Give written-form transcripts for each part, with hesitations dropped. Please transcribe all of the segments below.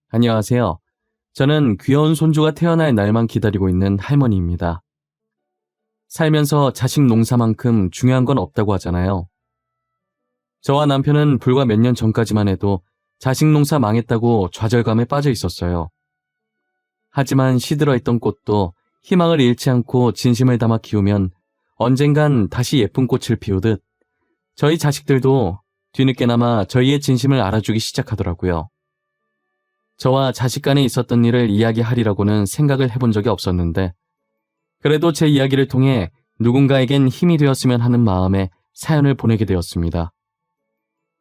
안녕하세요. 저는 귀여운 손주가 태어날 날만 기다리고 있는 할머니입니다. 살면서 자식 농사만큼 중요한 건 없다고 하잖아요. 저와 남편은 불과 몇 년 전까지만 해도 자식 농사 망했다고 좌절감에 빠져 있었어요. 하지만 시들어있던 꽃도 희망을 잃지 않고 진심을 담아 키우면 언젠간 다시 예쁜 꽃을 피우듯 저희 자식들도 뒤늦게나마 저희의 진심을 알아주기 시작하더라고요. 저와 자식 간에 있었던 일을 이야기하리라고는 생각을 해본 적이 없었는데 그래도 제 이야기를 통해 누군가에겐 힘이 되었으면 하는 마음에 사연을 보내게 되었습니다.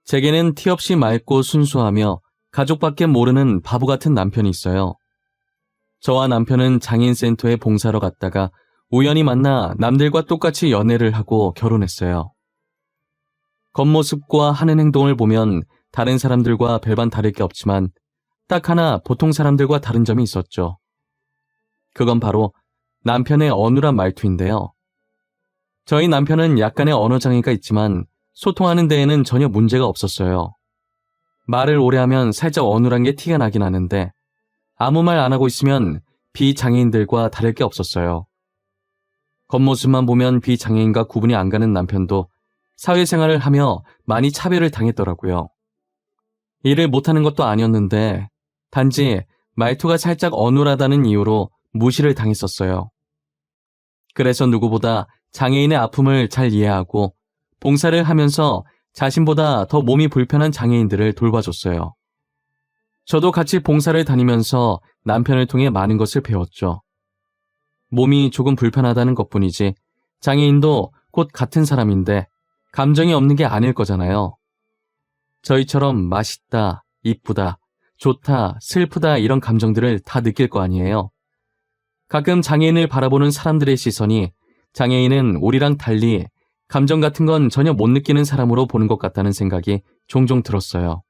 제게는 티 없이 맑고 순수하며 가족밖에 모르는 바보 같은 남편이 있어요. 저와 남편은 장애인센터에 봉사로 갔다가 우연히 만나 남들과 똑같이 연애를 하고 결혼했어요. 겉모습과 하는 행동을 보면 다른 사람들과 별반 다를 게 없지만 딱 하나 보통 사람들과 다른 점이 있었죠. 그건 바로 남편의 어눌한 말투인데요. 저희 남편은 약간의 언어장애가 있지만 소통하는 데에는 전혀 문제가 없었어요. 말을 오래 하면 살짝 어눌한 게 티가 나긴 하는데 아무 말 안 하고 있으면 비장애인들과 다를 게 없었어요. 겉모습만 보면 비장애인과 구분이 안 가는 남편도 사회생활을 하며 많이 차별을 당했더라고요. 일을 못하는 것도 아니었는데 단지 말투가 살짝 어눌하다는 이유로 무시를 당했었어요. 그래서 누구보다 장애인의 아픔을 잘 이해하고 봉사를 하면서 자신보다 더 몸이 불편한 장애인들을 돌봐줬어요. 저도 같이 봉사를 다니면서 남편을 통해 많은 것을 배웠죠. 몸이 조금 불편하다는 것뿐이지 장애인도 곧 같은 사람인데 감정이 없는 게 아닐 거잖아요. 저희처럼 맛있다, 이쁘다, 좋다, 슬프다 이런 감정들을 다 느낄 거 아니에요. 가끔 장애인을 바라보는 사람들의 시선이 장애인은 우리랑 달리 감정 같은 건 전혀 못 느끼는 사람으로 보는 것 같다는 생각이 종종 들었어요.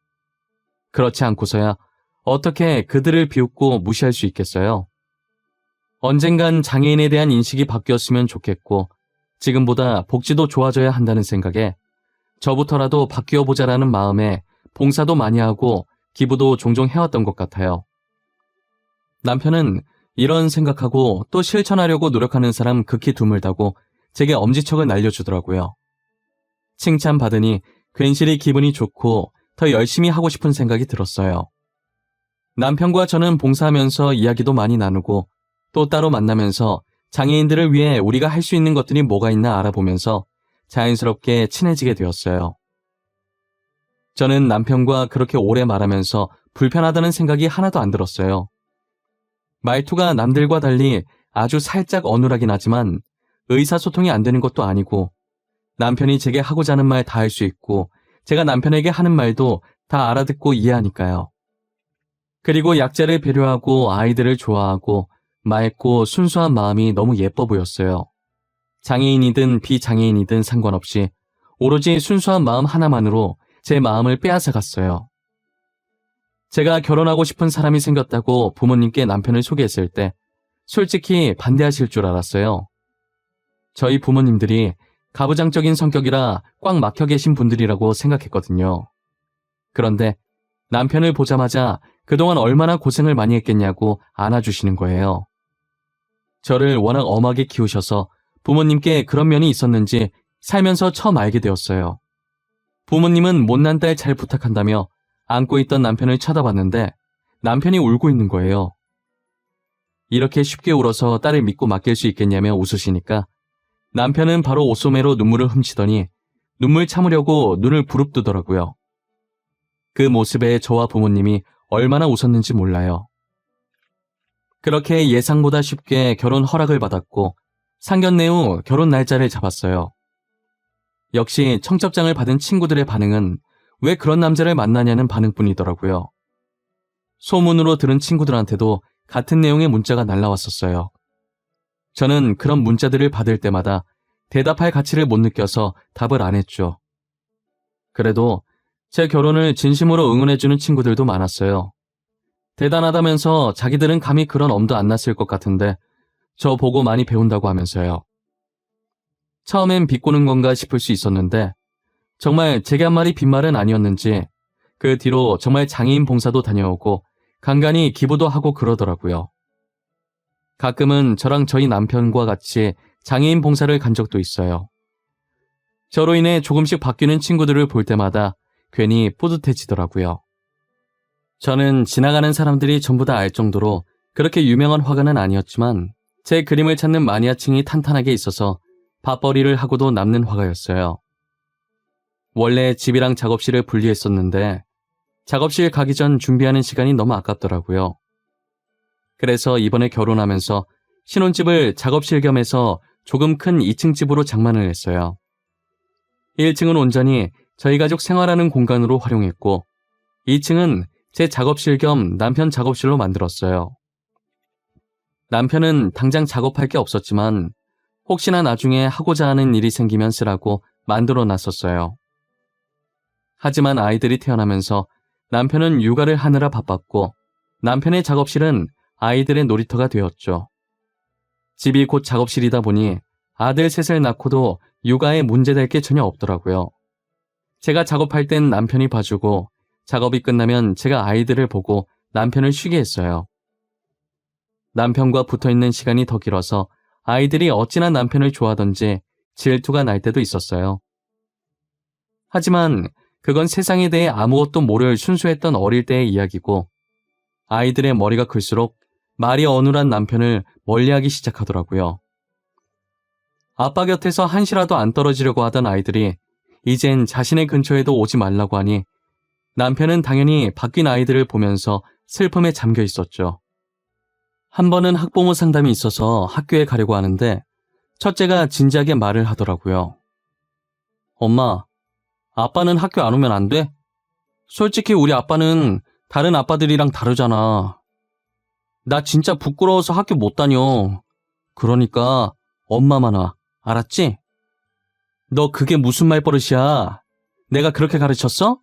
그렇지 않고서야 어떻게 그들을 비웃고 무시할 수 있겠어요? 언젠간 장애인에 대한 인식이 바뀌었으면 좋겠고 지금보다 복지도 좋아져야 한다는 생각에 저부터라도 바뀌어보자라는 마음에 봉사도 많이 하고 기부도 종종 해왔던 것 같아요. 남편은 이런 생각하고 또 실천하려고 노력하는 사람 극히 드물다고 제게 엄지척을 날려주더라고요. 칭찬받으니 괜시리 기분이 좋고 더 열심히 하고 싶은 생각이 들었어요. 남편과 저는 봉사하면서 이야기도 많이 나누고 또 따로 만나면서 장애인들을 위해 우리가 할 수 있는 것들이 뭐가 있나 알아보면서 자연스럽게 친해지게 되었어요. 저는 남편과 그렇게 오래 말하면서 불편하다는 생각이 하나도 안 들었어요. 말투가 남들과 달리 아주 살짝 어눌하긴 하지만 의사소통이 안 되는 것도 아니고 남편이 제게 하고자 하는 말 다 할 수 있고 제가 남편에게 하는 말도 다 알아듣고 이해하니까요. 그리고 약자를 배려하고 아이들을 좋아하고 맑고 순수한 마음이 너무 예뻐 보였어요. 장애인이든 비장애인이든 상관없이 오로지 순수한 마음 하나만으로 제 마음을 빼앗아 갔어요. 제가 결혼하고 싶은 사람이 생겼다고 부모님께 남편을 소개했을 때 솔직히 반대하실 줄 알았어요. 저희 부모님들이 가부장적인 성격이라 꽉 막혀 계신 분들이라고 생각했거든요. 그런데 남편을 보자마자 그동안 얼마나 고생을 많이 했겠냐고 안아주시는 거예요. 저를 워낙 엄하게 키우셔서 부모님께 그런 면이 있었는지 살면서 처음 알게 되었어요. 부모님은 못난 딸 잘 부탁한다며 안고 있던 남편을 쳐다봤는데 남편이 울고 있는 거예요. 이렇게 쉽게 울어서 딸을 믿고 맡길 수 있겠냐며 웃으시니까 남편은 바로 옷소매로 눈물을 훔치더니 눈물 참으려고 눈을 부릅뜨더라고요. 그 모습에 저와 부모님이 얼마나 웃었는지 몰라요. 그렇게 예상보다 쉽게 결혼 허락을 받았고 상견례 후 결혼 날짜를 잡았어요. 역시 청첩장을 받은 친구들의 반응은 왜 그런 남자를 만나냐는 반응뿐이더라고요. 소문으로 들은 친구들한테도 같은 내용의 문자가 날라왔었어요. 저는 그런 문자들을 받을 때마다 대답할 가치를 못 느껴서 답을 안 했죠. 그래도 제 결혼을 진심으로 응원해주는 친구들도 많았어요. 대단하다면서 자기들은 감히 그런 엄도 안 났을 것 같은데 저 보고 많이 배운다고 하면서요. 처음엔 비꼬는 건가 싶을 수 있었는데 정말 제게 한 말이 빈말은 아니었는지 그 뒤로 정말 장애인 봉사도 다녀오고 간간히 기부도 하고 그러더라고요. 가끔은 저랑 저희 남편과 같이 장애인 봉사를 간 적도 있어요. 저로 인해 조금씩 바뀌는 친구들을 볼 때마다 괜히 뿌듯해지더라고요. 저는 지나가는 사람들이 전부 다 알 정도로 그렇게 유명한 화가는 아니었지만 제 그림을 찾는 마니아층이 탄탄하게 있어서 밥벌이를 하고도 남는 화가였어요. 원래 집이랑 작업실을 분리했었는데 작업실 가기 전 준비하는 시간이 너무 아깝더라고요. 그래서 이번에 결혼하면서 신혼집을 작업실 겸해서 조금 큰 2층 집으로 장만을 했어요. 1층은 온전히 저희 가족 생활하는 공간으로 활용했고 2층은 제 작업실 겸 남편 작업실로 만들었어요. 남편은 당장 작업할 게 없었지만 혹시나 나중에 하고자 하는 일이 생기면 쓰라고 만들어 놨었어요. 하지만 아이들이 태어나면서 남편은 육아를 하느라 바빴고 남편의 작업실은 아이들의 놀이터가 되었죠. 집이 곧 작업실이다 보니 아들 셋을 낳고도 육아에 문제될 게 전혀 없더라고요. 제가 작업할 땐 남편이 봐주고 작업이 끝나면 제가 아이들을 보고 남편을 쉬게 했어요. 남편과 붙어있는 시간이 더 길어서 아이들이 어찌나 남편을 좋아하던지 질투가 날 때도 있었어요. 하지만 그건 세상에 대해 아무것도 모를 순수했던 어릴 때의 이야기고 아이들의 머리가 클수록 말이 어눌한 남편을 멀리하기 시작하더라고요. 아빠 곁에서 한시라도 안 떨어지려고 하던 아이들이 이젠 자신의 근처에도 오지 말라고 하니 남편은 당연히 바뀐 아이들을 보면서 슬픔에 잠겨 있었죠. 한 번은 학부모 상담이 있어서 학교에 가려고 하는데 첫째가 진지하게 말을 하더라고요. 엄마, 아빠는 학교 안 오면 안 돼? 솔직히 우리 아빠는 다른 아빠들이랑 다르잖아. 나 진짜 부끄러워서 학교 못 다녀. 그러니까 엄마만 와. 알았지? 너 그게 무슨 말버릇이야? 내가 그렇게 가르쳤어?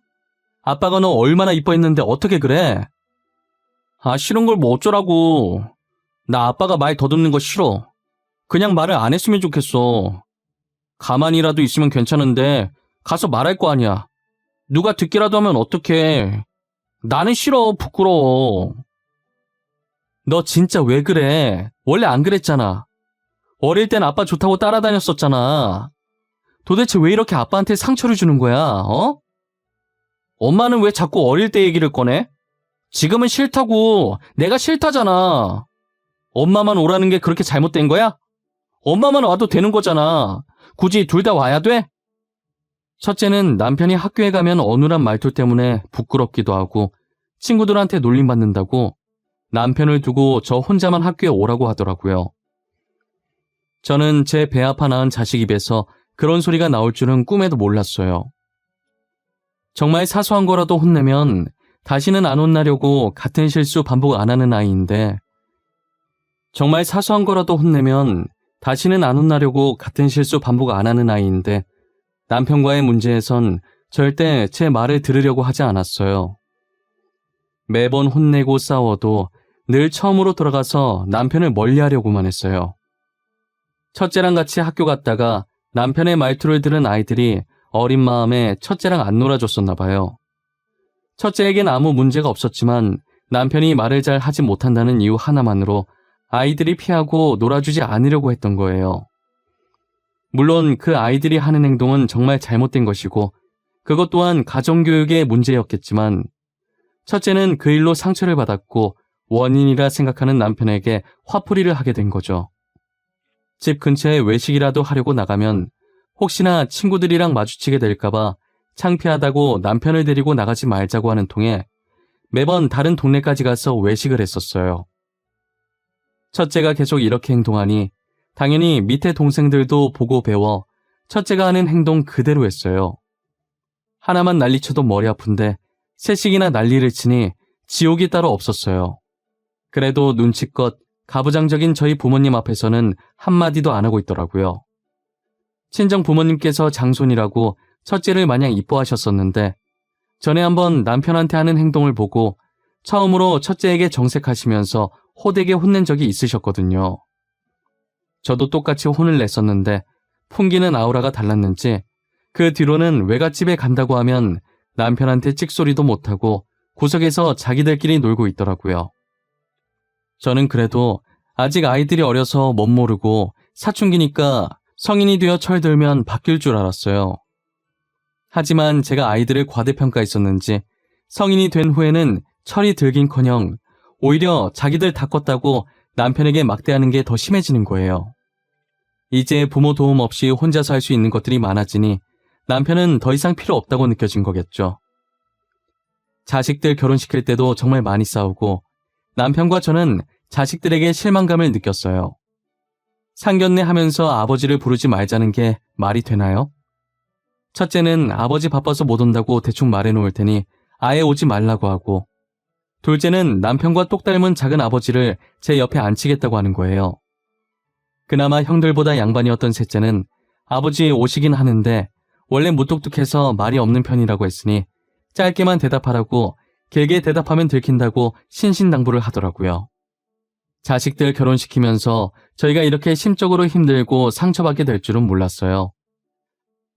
아빠가 너 얼마나 이뻐했는데 어떻게 그래? 아, 싫은 걸 뭐 어쩌라고. 나 아빠가 말 더듬는 거 싫어. 그냥 말을 안 했으면 좋겠어. 가만히라도 있으면 괜찮은데 가서 말할 거 아니야. 누가 듣기라도 하면 어떡해. 나는 싫어. 부끄러워. 너 진짜 왜 그래? 원래 안 그랬잖아. 어릴 땐 아빠 좋다고 따라다녔었잖아. 도대체 왜 이렇게 아빠한테 상처를 주는 거야? 어? 엄마는 왜 자꾸 어릴 때 얘기를 꺼내? 지금은 싫다고. 내가 싫다잖아. 엄마만 오라는 게 그렇게 잘못된 거야? 엄마만 와도 되는 거잖아. 굳이 둘 다 와야 돼? 첫째는 남편이 학교에 가면 어눌한 말투 때문에 부끄럽기도 하고 친구들한테 놀림받는다고 남편을 두고 저 혼자만 학교에 오라고 하더라고요. 저는 제 배 아파 낳은 자식 입에서 그런 소리가 나올 줄은 꿈에도 몰랐어요. 정말 사소한 거라도 혼내면 다시는 안 혼나려고 같은 실수 반복 안 하는 아이인데 정말 사소한 거라도 혼내면 다시는 안 혼나려고 같은 실수 반복 안 하는 아이인데 남편과의 문제에선 절대 제 말을 들으려고 하지 않았어요. 매번 혼내고 싸워도 늘 처음으로 돌아가서 남편을 멀리하려고만 했어요. 첫째랑 같이 학교 갔다가 남편의 말투를 들은 아이들이 어린 마음에 첫째랑 안 놀아줬었나 봐요. 첫째에겐 아무 문제가 없었지만 남편이 말을 잘 하지 못한다는 이유 하나만으로 아이들이 피하고 놀아주지 않으려고 했던 거예요. 물론 그 아이들이 하는 행동은 정말 잘못된 것이고 그것 또한 가정교육의 문제였겠지만 첫째는 그 일로 상처를 받았고 원인이라 생각하는 남편에게 화풀이를 하게 된 거죠. 집 근처에 외식이라도 하려고 나가면 혹시나 친구들이랑 마주치게 될까봐 창피하다고 남편을 데리고 나가지 말자고 하는 통에 매번 다른 동네까지 가서 외식을 했었어요. 첫째가 계속 이렇게 행동하니 당연히 밑에 동생들도 보고 배워 첫째가 하는 행동 그대로 했어요. 하나만 난리쳐도 머리 아픈데 셋씩이나 난리를 치니 지옥이 따로 없었어요. 그래도 눈치껏 가부장적인 저희 부모님 앞에서는 한마디도 안 하고 있더라고요. 친정 부모님께서 장손이라고 첫째를 마냥 이뻐하셨었는데 전에 한번 남편한테 하는 행동을 보고 처음으로 첫째에게 정색하시면서 호되게 혼낸 적이 있으셨거든요. 저도 똑같이 혼을 냈었는데 풍기는 아우라가 달랐는지 그 뒤로는 외갓집에 간다고 하면 남편한테 찍소리도 못하고 구석에서 자기들끼리 놀고 있더라고요. 저는 그래도 아직 아이들이 어려서 못 모르고 사춘기니까 성인이 되어 철들면 바뀔 줄 알았어요. 하지만 제가 아이들을 과대평가했었는지 성인이 된 후에는 철이 들긴커녕 오히려 자기들 다 컸다고 남편에게 막대하는 게 더 심해지는 거예요. 이제 부모 도움 없이 혼자서 할 수 있는 것들이 많아지니 남편은 더 이상 필요 없다고 느껴진 거겠죠. 자식들 결혼시킬 때도 정말 많이 싸우고 남편과 저는 자식들에게 실망감을 느꼈어요. 상견례 하면서 아버지를 부르지 말자는 게 말이 되나요? 첫째는 아버지 바빠서 못 온다고 대충 말해놓을 테니 아예 오지 말라고 하고, 둘째는 남편과 똑 닮은 작은 아버지를 제 옆에 앉히겠다고 하는 거예요. 그나마 형들보다 양반이었던 셋째는 아버지 오시긴 하는데 원래 무뚝뚝해서 말이 없는 편이라고 했으니 짧게만 대답하라고, 길게 대답하면 들킨다고 신신당부를 하더라고요. 자식들 결혼시키면서 저희가 이렇게 심적으로 힘들고 상처받게 될 줄은 몰랐어요.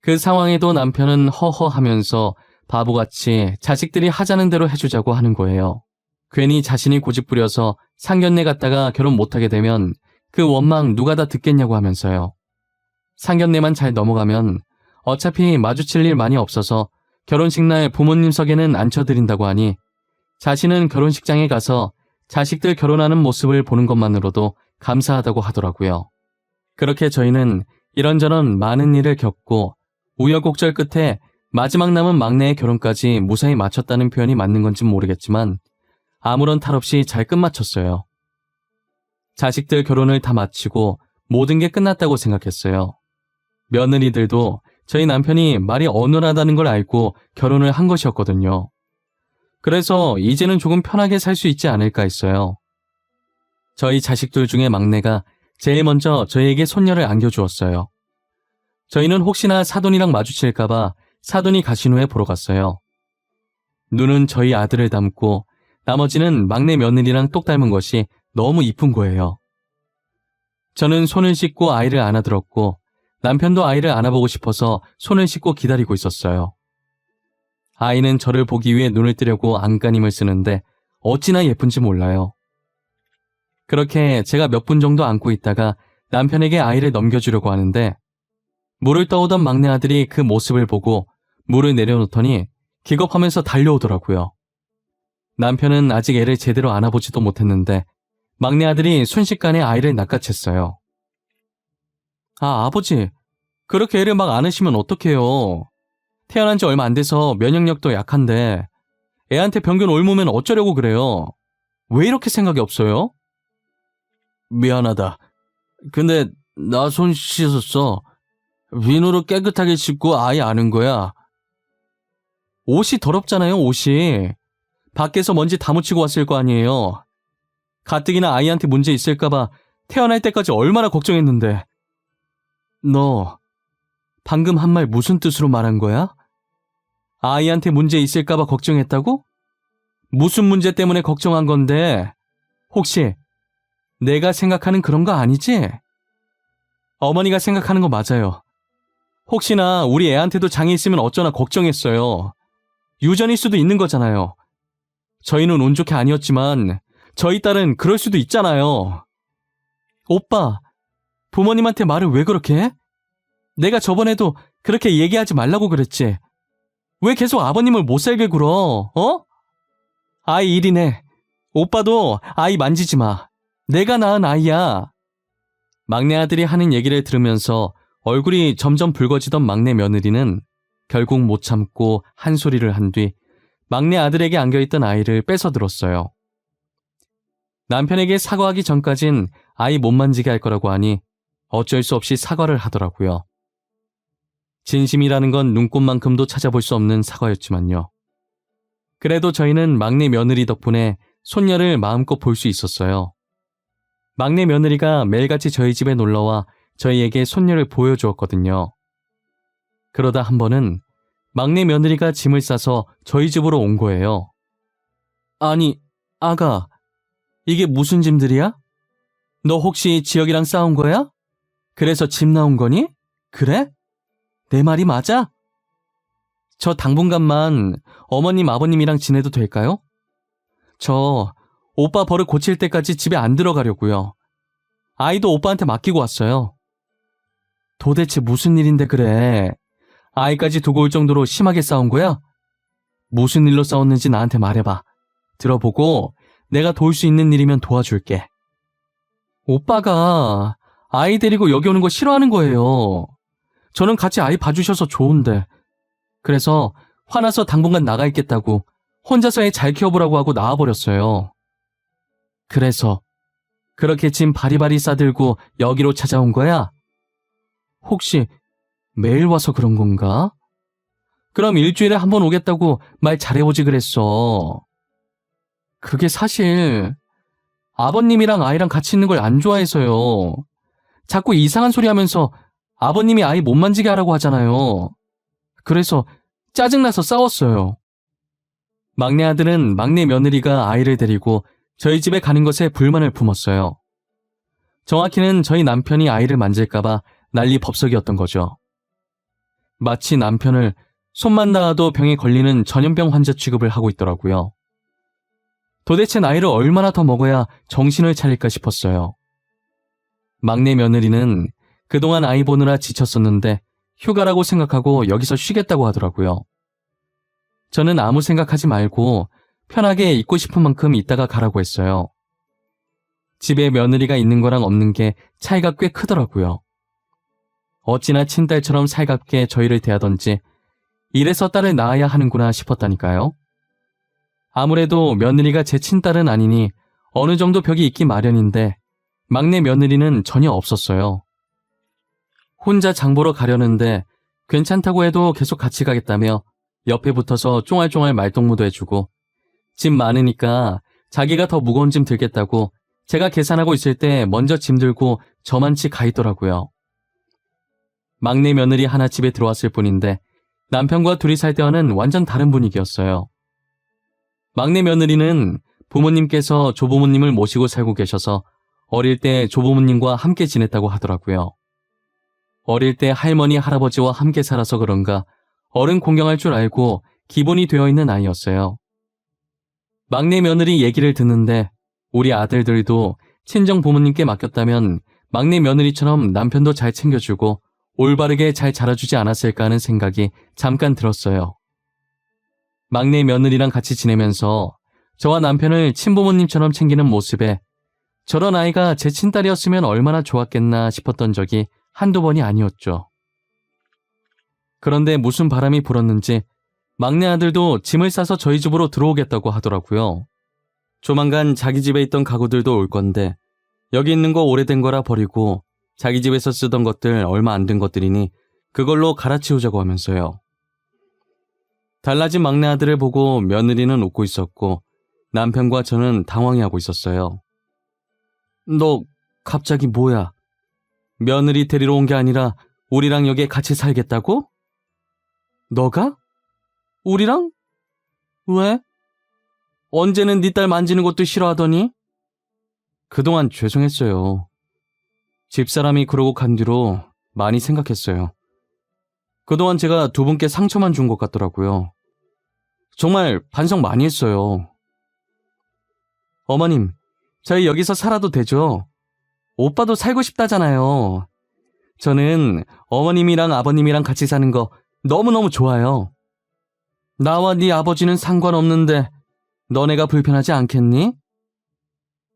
그 상황에도 남편은 허허하면서 바보같이 자식들이 하자는 대로 해주자고 하는 거예요. 괜히 자신이 고집부려서 상견례 갔다가 결혼 못하게 되면 그 원망 누가 다 듣겠냐고 하면서요. 상견례만 잘 넘어가면 어차피 마주칠 일 많이 없어서 결혼식 날 부모님 석에는 앉혀드린다고 하니 자신은 결혼식장에 가서 자식들 결혼하는 모습을 보는 것만으로도 감사하다고 하더라고요. 그렇게 저희는 이런저런 많은 일을 겪고 우여곡절 끝에 마지막 남은 막내의 결혼까지 무사히 마쳤다는 표현이 맞는 건진 모르겠지만 아무런 탈 없이 잘 끝마쳤어요. 자식들 결혼을 다 마치고 모든 게 끝났다고 생각했어요. 며느리들도 저희 남편이 말이 어눌하다는 걸 알고 결혼을 한 것이었거든요. 그래서 이제는 조금 편하게 살 수 있지 않을까 했어요. 저희 자식들 중에 막내가 제일 먼저 저희에게 손녀를 안겨주었어요. 저희는 혹시나 사돈이랑 마주칠까봐 사돈이 가신 후에 보러 갔어요. 눈은 저희 아들을 닮고 나머지는 막내 며느리랑 똑 닮은 것이 너무 이쁜 거예요. 저는 손을 씻고 아이를 안아들었고 남편도 아이를 안아보고 싶어서 손을 씻고 기다리고 있었어요. 아이는 저를 보기 위해 눈을 뜨려고 안간힘을 쓰는데 어찌나 예쁜지 몰라요. 그렇게 제가 몇 분 정도 안고 있다가 남편에게 아이를 넘겨주려고 하는데 물을 떠오던 막내 아들이 그 모습을 보고 물을 내려놓더니 기겁하면서 달려오더라고요. 남편은 아직 애를 제대로 안아보지도 못했는데 막내 아들이 순식간에 아이를 낚아챘어요. 아, 아버지, 그렇게 애를 막 안으시면 어떡해요. 태어난 지 얼마 안 돼서 면역력도 약한데 애한테 병균 옮으면 어쩌려고 그래요. 왜 이렇게 생각이 없어요? 미안하다. 근데 나 손 씻었어. 비누로 깨끗하게 씻고 아이 안은 거야. 옷이 더럽잖아요, 옷이. 밖에서 먼지 다 묻히고 왔을 거 아니에요. 가뜩이나 아이한테 문제 있을까봐 태어날 때까지 얼마나 걱정했는데. 너 방금 한 말 무슨 뜻으로 말한 거야? 아이한테 문제 있을까봐 걱정했다고? 무슨 문제 때문에 걱정한 건데? 혹시 내가 생각하는 그런 거 아니지? 어머니가 생각하는 거 맞아요. 혹시나 우리 애한테도 장애 있으면 어쩌나 걱정했어요. 유전일 수도 있는 거잖아요. 저희는 운 좋게 아니었지만 저희 딸은 그럴 수도 있잖아요. 오빠, 부모님한테 말을 왜 그렇게 해? 내가 저번에도 그렇게 얘기하지 말라고 그랬지. 왜 계속 아버님을 못 살게 굴어, 어? 아이 일이네. 오빠도 아이 만지지 마. 내가 낳은 아이야. 막내 아들이 하는 얘기를 들으면서 얼굴이 점점 붉어지던 막내 며느리는 결국 못 참고 한 소리를 한 뒤 막내 아들에게 안겨있던 아이를 뺏어 들었어요. 남편에게 사과하기 전까진 아이 못 만지게 할 거라고 하니 어쩔 수 없이 사과를 하더라고요. 진심이라는 건 눈꽃만큼도 찾아볼 수 없는 사과였지만요. 그래도 저희는 막내 며느리 덕분에 손녀를 마음껏 볼 수 있었어요. 막내 며느리가 매일같이 저희 집에 놀러와 저희에게 손녀를 보여주었거든요. 그러다 한 번은 막내 며느리가 짐을 싸서 저희 집으로 온 거예요. 아니, 아가, 이게 무슨 짐들이야? 너 혹시 지혁이랑 싸운 거야? 그래서 짐 나온 거니? 그래? 내 말이 맞아? 저 당분간만 어머님, 아버님이랑 지내도 될까요? 저 오빠 버릇 고칠 때까지 집에 안 들어가려고요. 아이도 오빠한테 맡기고 왔어요. 도대체 무슨 일인데 그래? 아이까지 두고 올 정도로 심하게 싸운 거야? 무슨 일로 싸웠는지 나한테 말해봐. 들어보고 내가 도울 수 있는 일이면 도와줄게. 오빠가 아이 데리고 여기 오는 거 싫어하는 거예요. 저는 같이 아이 봐주셔서 좋은데. 그래서 화나서 당분간 나가 있겠다고 혼자서 애 잘 키워보라고 하고 나와버렸어요. 그래서 그렇게 짐 바리바리 싸들고 여기로 찾아온 거야? 혹시 매일 와서 그런 건가? 그럼 일주일에 한 번 오겠다고 말 잘해보지 그랬어. 그게 사실 아버님이랑 아이랑 같이 있는 걸 안 좋아해서요. 자꾸 이상한 소리 하면서 아버님이 아이 못 만지게 하라고 하잖아요. 그래서 짜증나서 싸웠어요. 막내 아들은 막내 며느리가 아이를 데리고 저희 집에 가는 것에 불만을 품었어요. 정확히는 저희 남편이 아이를 만질까봐 난리 법석이었던 거죠. 마치 남편을 손만 닿아도 병에 걸리는 전염병 환자 취급을 하고 있더라고요. 도대체 나이를 얼마나 더 먹어야 정신을 차릴까 싶었어요. 막내 며느리는 그동안 아이 보느라 지쳤었는데 휴가라고 생각하고 여기서 쉬겠다고 하더라고요. 저는 아무 생각하지 말고 편하게 있고 싶은 만큼 있다가 가라고 했어요. 집에 며느리가 있는 거랑 없는 게 차이가 꽤 크더라고요. 어찌나 친딸처럼 살갑게 저희를 대하던지 이래서 딸을 낳아야 하는구나 싶었다니까요. 아무래도 며느리가 제 친딸은 아니니 어느 정도 벽이 있기 마련인데 막내 며느리는 전혀 없었어요. 혼자 장 보러 가려는데 괜찮다고 해도 계속 같이 가겠다며 옆에 붙어서 쫑알쫑알 말동무도 해주고 짐 많으니까 자기가 더 무거운 짐 들겠다고 제가 계산하고 있을 때 먼저 짐 들고 저만치 가 있더라고요. 막내 며느리 하나 집에 들어왔을 뿐인데 남편과 둘이 살 때와는 완전 다른 분위기였어요. 막내 며느리는 부모님께서 조부모님을 모시고 살고 계셔서 어릴 때 조부모님과 함께 지냈다고 하더라고요. 어릴 때 할머니, 할아버지와 함께 살아서 그런가 어른 공경할 줄 알고 기본이 되어 있는 아이였어요. 막내 며느리 얘기를 듣는데 우리 아들들도 친정 부모님께 맡겼다면 막내 며느리처럼 남편도 잘 챙겨주고 올바르게 잘 자라주지 않았을까 하는 생각이 잠깐 들었어요. 막내 며느리랑 같이 지내면서 저와 남편을 친부모님처럼 챙기는 모습에 저런 아이가 제 친딸이었으면 얼마나 좋았겠나 싶었던 적이 한두 번이 아니었죠. 그런데 무슨 바람이 불었는지 막내 아들도 짐을 싸서 저희 집으로 들어오겠다고 하더라고요. 조만간 자기 집에 있던 가구들도 올 건데 여기 있는 거 오래된 거라 버리고 자기 집에서 쓰던 것들 얼마 안 된 것들이니 그걸로 갈아치우자고 하면서요. 달라진 막내 아들을 보고 며느리는 웃고 있었고 남편과 저는 당황해하고 있었어요. 너 갑자기 뭐야? 며느리 데리러 온 게 아니라 우리랑 여기에 같이 살겠다고? 너가? 우리랑? 왜? 언제는 네 딸 만지는 것도 싫어하더니? 그동안 죄송했어요. 집사람이 그러고 간 뒤로 많이 생각했어요. 그동안 제가 두 분께 상처만 준 것 같더라고요. 정말 반성 많이 했어요. 어머님, 저희 여기서 살아도 되죠? 오빠도 살고 싶다잖아요. 저는 어머님이랑 아버님이랑 같이 사는 거 너무너무 좋아요. 나와 네 아버지는 상관없는데 너네가 불편하지 않겠니?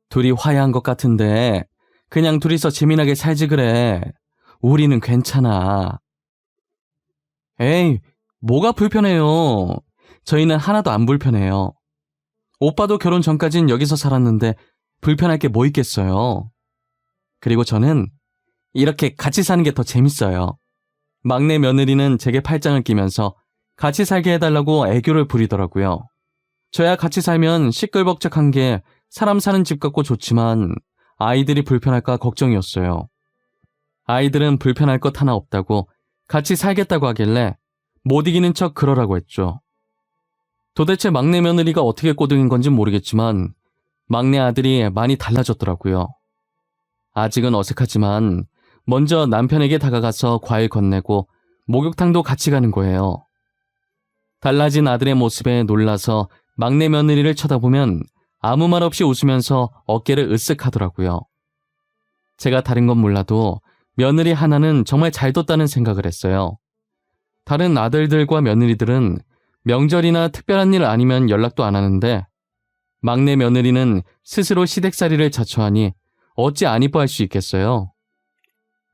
둘이 화해한 것 같은데 그냥 둘이서 재미나게 살지 그래. 우리는 괜찮아. 에이, 뭐가 불편해요. 저희는 하나도 안 불편해요. 오빠도 결혼 전까진 여기서 살았는데 불편할 게 뭐 있겠어요. 그리고 저는 이렇게 같이 사는 게 더 재밌어요. 막내 며느리는 제게 팔짱을 끼면서 같이 살게 해달라고 애교를 부리더라고요. 저야 같이 살면 시끌벅적한 게 사람 사는 집 같고 좋지만 아이들이 불편할까 걱정이었어요. 아이들은 불편할 것 하나 없다고 같이 살겠다고 하길래 못 이기는 척 그러라고 했죠. 도대체 막내 며느리가 어떻게 꼬등인 건지 모르겠지만 막내 아들이 많이 달라졌더라고요. 아직은 어색하지만 먼저 남편에게 다가가서 과일 건네고 목욕탕도 같이 가는 거예요. 달라진 아들의 모습에 놀라서 막내 며느리를 쳐다보면 아무 말 없이 웃으면서 어깨를 으쓱 하더라고요. 제가 다른 건 몰라도 며느리 하나는 정말 잘 뒀다는 생각을 했어요. 다른 아들들과 며느리들은 명절이나 특별한 일 아니면 연락도 안 하는데 막내 며느리는 스스로 시댁살이를 자처하니 어찌 안 이뻐할 수 있겠어요.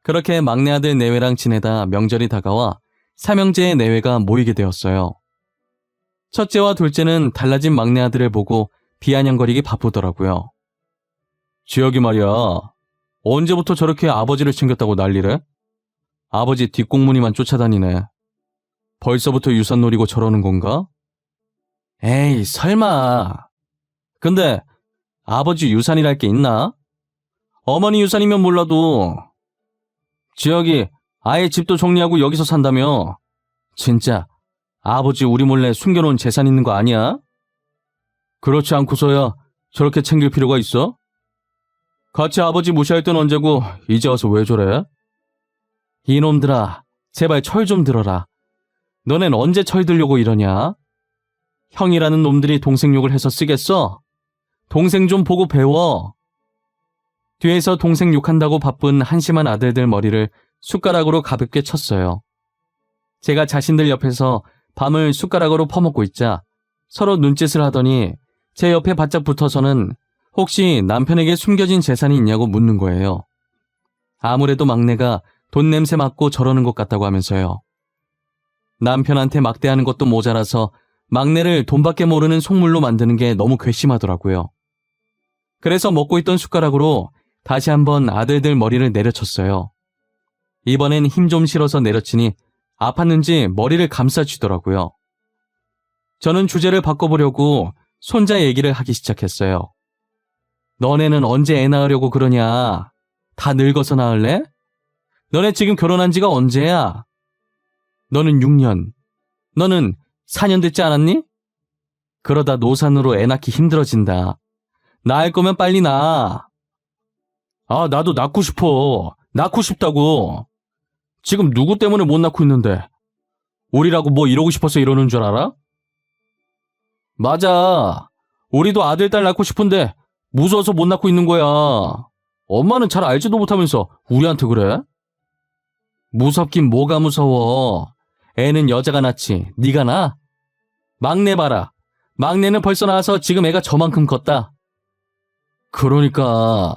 그렇게 막내 아들 내외랑 지내다 명절이 다가와 삼형제의 내외가 모이게 되었어요. 첫째와 둘째는 달라진 막내 아들을 보고 비아냥거리기 바쁘더라고요. 지혁이 말이야, 언제부터 저렇게 아버지를 챙겼다고 난리래? 아버지 뒷공무니만 쫓아다니네. 벌써부터 유산 노리고 저러는 건가? 에이, 설마. 근데 아버지 유산이랄 게 있나? 어머니 유산이면 몰라도 지혁이 아예 집도 정리하고 여기서 산다며. 진짜 아버지 우리 몰래 숨겨놓은 재산 있는 거 아니야? 그렇지 않고서야 저렇게 챙길 필요가 있어? 같이 아버지 무시할 땐 언제고 이제 와서 왜 저래? 이놈들아, 제발 철 좀 들어라. 너넨 언제 철 들려고 이러냐? 형이라는 놈들이 동생 욕을 해서 쓰겠어? 동생 좀 보고 배워. 뒤에서 동생 욕한다고 바쁜 한심한 아들들 머리를 숟가락으로 가볍게 쳤어요. 제가 자신들 옆에서 밤을 숟가락으로 퍼먹고 있자 서로 눈짓을 하더니 제 옆에 바짝 붙어서는 혹시 남편에게 숨겨진 재산이 있냐고 묻는 거예요. 아무래도 막내가 돈 냄새 맡고 저러는 것 같다고 하면서요. 남편한테 막대하는 것도 모자라서 막내를 돈밖에 모르는 속물로 만드는 게 너무 괘씸하더라고요. 그래서 먹고 있던 숟가락으로 다시 한번 아들들 머리를 내려쳤어요. 이번엔 힘 좀 실어서 내려치니 아팠는지 머리를 감싸주더라고요. 저는 주제를 바꿔보려고 손자 얘기를 하기 시작했어요. 너네는 언제 애 낳으려고 그러냐? 다 늙어서 낳을래? 너네 지금 결혼한 지가 언제야? 너는 6년, 너는 4년 됐지 않았니? 그러다 노산으로 애 낳기 힘들어진다. 낳을 거면 빨리 낳아. 아, 나도 낳고 싶어. 낳고 싶다고. 지금 누구 때문에 못 낳고 있는데. 우리라고 뭐 이러고 싶어서 이러는 줄 알아? 맞아. 우리도 아들, 딸 낳고 싶은데 무서워서 못 낳고 있는 거야. 엄마는 잘 알지도 못하면서 우리한테 그래? 무섭긴 뭐가 무서워. 애는 여자가 낳지. 네가 낳아? 막내 봐라. 막내는 벌써 낳아서 지금 애가 저만큼 컸다. 그러니까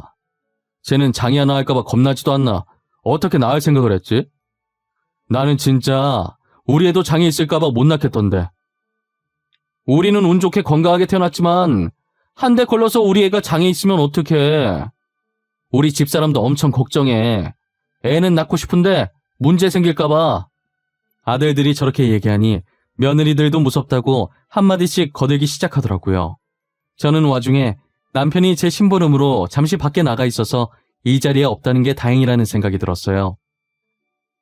쟤는 장이 하나 할까봐 겁나지도 않나. 어떻게 낳을 생각을 했지? 나는 진짜 우리 애도 장이 있을까봐 못 낳겠던데. 우리는 운 좋게 건강하게 태어났지만 한 대 걸려서 우리 애가 장애 있으면 어떡해. 우리 집사람도 엄청 걱정해. 애는 낳고 싶은데 문제 생길까봐. 아들들이 저렇게 얘기하니 며느리들도 무섭다고 한마디씩 거들기 시작하더라고요. 저는 와중에 남편이 제 심부름으로 잠시 밖에 나가 있어서 이 자리에 없다는 게 다행이라는 생각이 들었어요.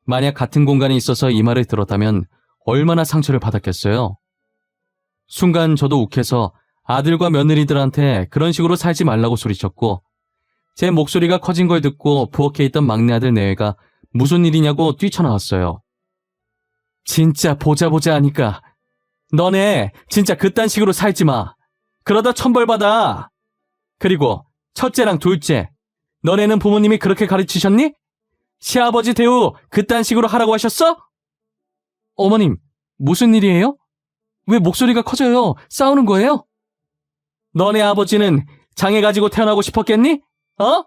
만약 같은 공간에 있어서 이 말을 들었다면 얼마나 상처를 받았겠어요. 순간 저도 욱해서 아들과 며느리들한테 그런 식으로 살지 말라고 소리쳤고 제 목소리가 커진 걸 듣고 부엌에 있던 막내 아들 내외가 무슨 일이냐고 뛰쳐나왔어요. 진짜 보자 하니까 너네 진짜 그딴 식으로 살지 마. 그러다 천벌받아. 그리고 첫째랑 둘째, 너네는 부모님이 그렇게 가르치셨니? 시아버지 대우 그딴 식으로 하라고 하셨어? 어머님, 무슨 일이에요? 왜 목소리가 커져요? 싸우는 거예요? 너네 아버지는 장애 가지고 태어나고 싶었겠니? 어?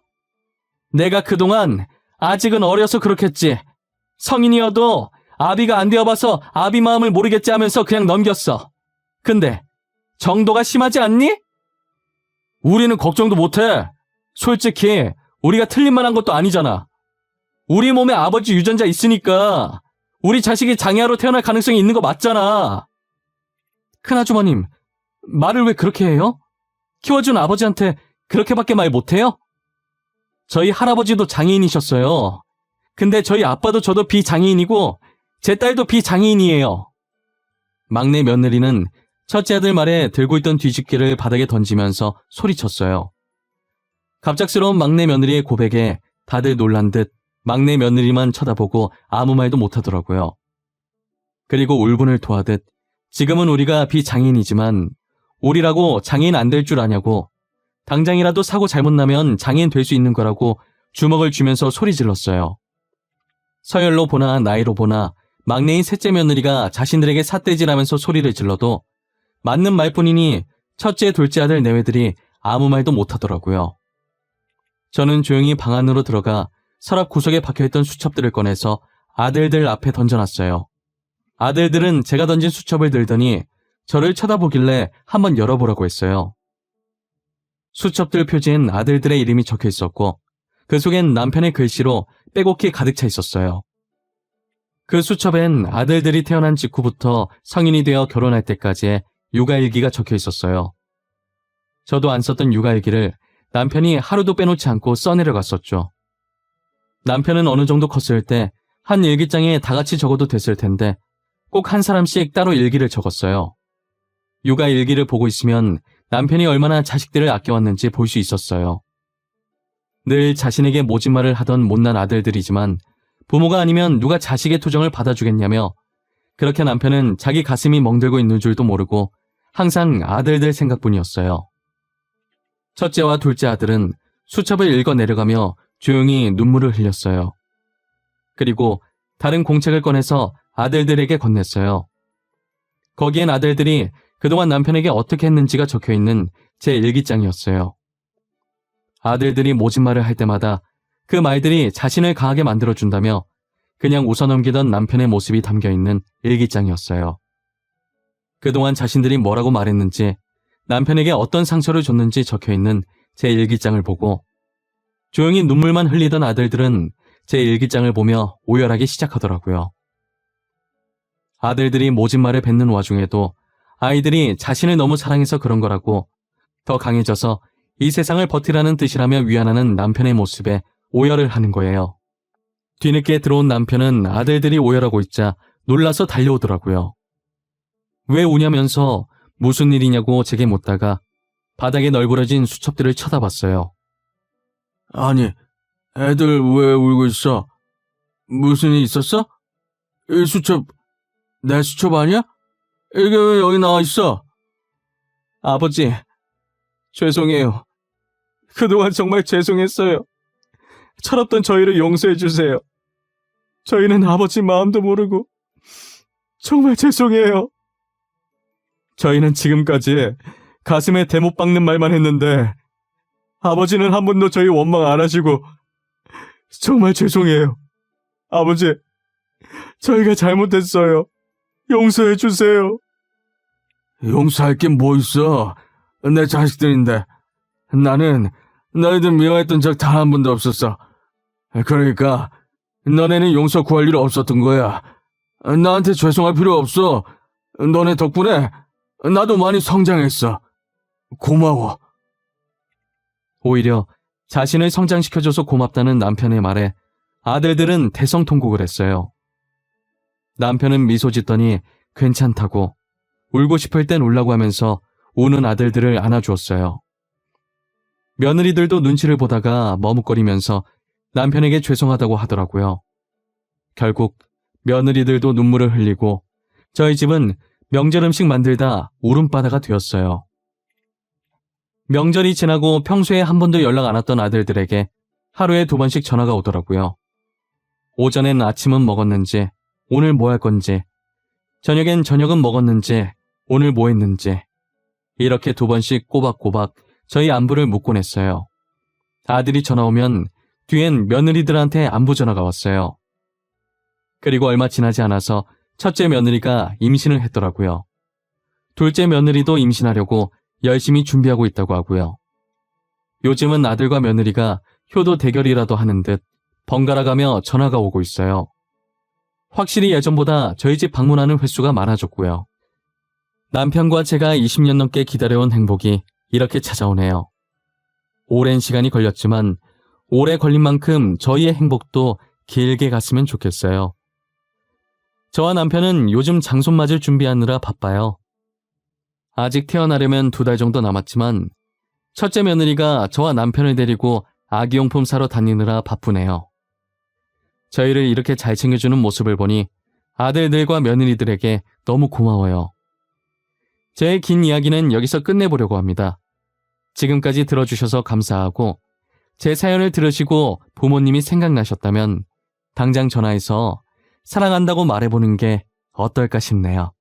내가 그동안 아직은 어려서 그렇겠지. 성인이어도 아비가 안 되어봐서 아비 마음을 모르겠지 하면서 그냥 넘겼어. 근데 정도가 심하지 않니? 우리는 걱정도 못해. 솔직히 우리가 틀린 말 한 것도 아니잖아. 우리 몸에 아버지 유전자 있으니까 우리 자식이 장애아로 태어날 가능성이 있는 거 맞잖아. 큰아주머님, 말을 왜 그렇게 해요? 키워준 아버지한테 그렇게밖에 말 못해요? 저희 할아버지도 장애인이셨어요. 근데 저희 아빠도 저도 비장애인이고 제 딸도 비장애인이에요. 막내 며느리는 첫째 아들 말에 들고 있던 뒤집개를 바닥에 던지면서 소리쳤어요. 갑작스러운 막내 며느리의 고백에 다들 놀란 듯 막내 며느리만 쳐다보고 아무 말도 못하더라고요. 그리고 울분을 토하듯 지금은 우리가 비장애인이지만 우리라고 장애인 안 될 줄 아냐고 당장이라도 사고 잘못 나면 장애인 될 수 있는 거라고 주먹을 쥐면서 소리 질렀어요. 서열로 보나 나이로 보나 막내인 셋째 며느리가 자신들에게 삿대질하면서 소리를 질러도 맞는 말뿐이니 첫째, 둘째 아들 내외들이 아무 말도 못하더라고요. 저는 조용히 방 안으로 들어가 서랍 구석에 박혀있던 수첩들을 꺼내서 아들들 앞에 던져놨어요. 아들들은 제가 던진 수첩을 들더니 저를 쳐다보길래 한번 열어보라고 했어요. 수첩들 표지엔 아들들의 이름이 적혀 있었고 그 속엔 남편의 글씨로 빼곡히 가득 차 있었어요. 그 수첩엔 아들들이 태어난 직후부터 성인이 되어 결혼할 때까지의 육아일기가 적혀 있었어요. 저도 안 썼던 육아일기를 남편이 하루도 빼놓지 않고 써내려갔었죠. 남편은 어느 정도 컸을 때 한 일기장에 다 같이 적어도 됐을 텐데 꼭 한 사람씩 따로 일기를 적었어요. 육아일기를 보고 있으면 남편이 얼마나 자식들을 아껴왔는지 볼 수 있었어요. 늘 자신에게 모진말을 하던 못난 아들들이지만 부모가 아니면 누가 자식의 투정을 받아주겠냐며 그렇게 남편은 자기 가슴이 멍들고 있는 줄도 모르고 항상 아들들 생각뿐이었어요. 첫째와 둘째 아들은 수첩을 읽어 내려가며 조용히 눈물을 흘렸어요. 그리고 다른 공책을 꺼내서 아들들에게 건넸어요. 거기엔 아들들이 그동안 남편에게 어떻게 했는지가 적혀있는 제 일기장이었어요. 아들들이 모진말을 할 때마다 그 말들이 자신을 강하게 만들어준다며 그냥 웃어넘기던 남편의 모습이 담겨있는 일기장이었어요. 그동안 자신들이 뭐라고 말했는지 남편에게 어떤 상처를 줬는지 적혀있는 제 일기장을 보고 조용히 눈물만 흘리던 아들들은 제 일기장을 보며 오열하기 시작하더라고요. 아들들이 모진말을 뱉는 와중에도 아이들이 자신을 너무 사랑해서 그런 거라고 더 강해져서 이 세상을 버티라는 뜻이라며 위안하는 남편의 모습에 오열을 하는 거예요. 뒤늦게 들어온 남편은 아들들이 오열하고 있자 놀라서 달려오더라고요. 왜 우냐면서 무슨 일이냐고 제게 묻다가 바닥에 널브러진 수첩들을 쳐다봤어요. 아니, 애들 왜 울고 있어? 무슨 일 있었어? 이 수첩, 내 수첩 아니야? 이게 왜 여기 나와 있어? 아버지, 죄송해요. 그동안 정말 죄송했어요. 철없던 저희를 용서해 주세요. 저희는 아버지 마음도 모르고 정말 죄송해요. 저희는 지금까지 가슴에 대못 박는 말만 했는데 아버지는 한 번도 저희 원망 안 하시고 정말 죄송해요. 아버지, 저희가 잘못했어요. 용서해 주세요. 용서할 게 뭐 있어? 내 자식들인데. 나는 너희들 미워했던 적 단 한 번도 없었어. 그러니까 너네는 용서 구할 일 없었던 거야. 나한테 죄송할 필요 없어. 너네 덕분에 나도 많이 성장했어. 고마워. 오히려 자신을 성장시켜줘서 고맙다는 남편의 말에 아들들은 대성통곡을 했어요. 남편은 미소 짓더니 괜찮다고 울고 싶을 땐 울라고 하면서 우는 아들들을 안아주었어요. 며느리들도 눈치를 보다가 머뭇거리면서 남편에게 죄송하다고 하더라고요. 결국 며느리들도 눈물을 흘리고 저희 집은 명절 음식 만들다 울음바다가 되었어요. 명절이 지나고 평소에 한 번도 연락 안 왔던 아들들에게 하루에 2번씩 전화가 오더라고요. 오전엔 아침은 먹었는지, 오늘 뭐 할 건지, 저녁엔 저녁은 먹었는지, 오늘 뭐 했는지, 이렇게 2번씩 꼬박꼬박 저희 안부를 묻곤 했어요. 아들이 전화 오면 뒤엔 며느리들한테 안부 전화가 왔어요. 그리고 얼마 지나지 않아서 첫째 며느리가 임신을 했더라고요. 둘째 며느리도 임신하려고 열심히 준비하고 있다고 하고요. 요즘은 아들과 며느리가 효도 대결이라도 하는 듯 번갈아가며 전화가 오고 있어요. 확실히 예전보다 저희 집 방문하는 횟수가 많아졌고요. 남편과 제가 20년 넘게 기다려온 행복이 이렇게 찾아오네요. 오랜 시간이 걸렸지만 오래 걸린 만큼 저희의 행복도 길게 갔으면 좋겠어요. 저와 남편은 요즘 장손 맞을 준비하느라 바빠요. 아직 태어나려면 2달 정도 남았지만 첫째 며느리가 저와 남편을 데리고 아기용품 사러 다니느라 바쁘네요. 저희를 이렇게 잘 챙겨주는 모습을 보니 아들들과 며느리들에게 너무 고마워요. 제 긴 이야기는 여기서 끝내보려고 합니다. 지금까지 들어주셔서 감사하고 제 사연을 들으시고 부모님이 생각나셨다면 당장 전화해서 사랑한다고 말해보는 게 어떨까 싶네요.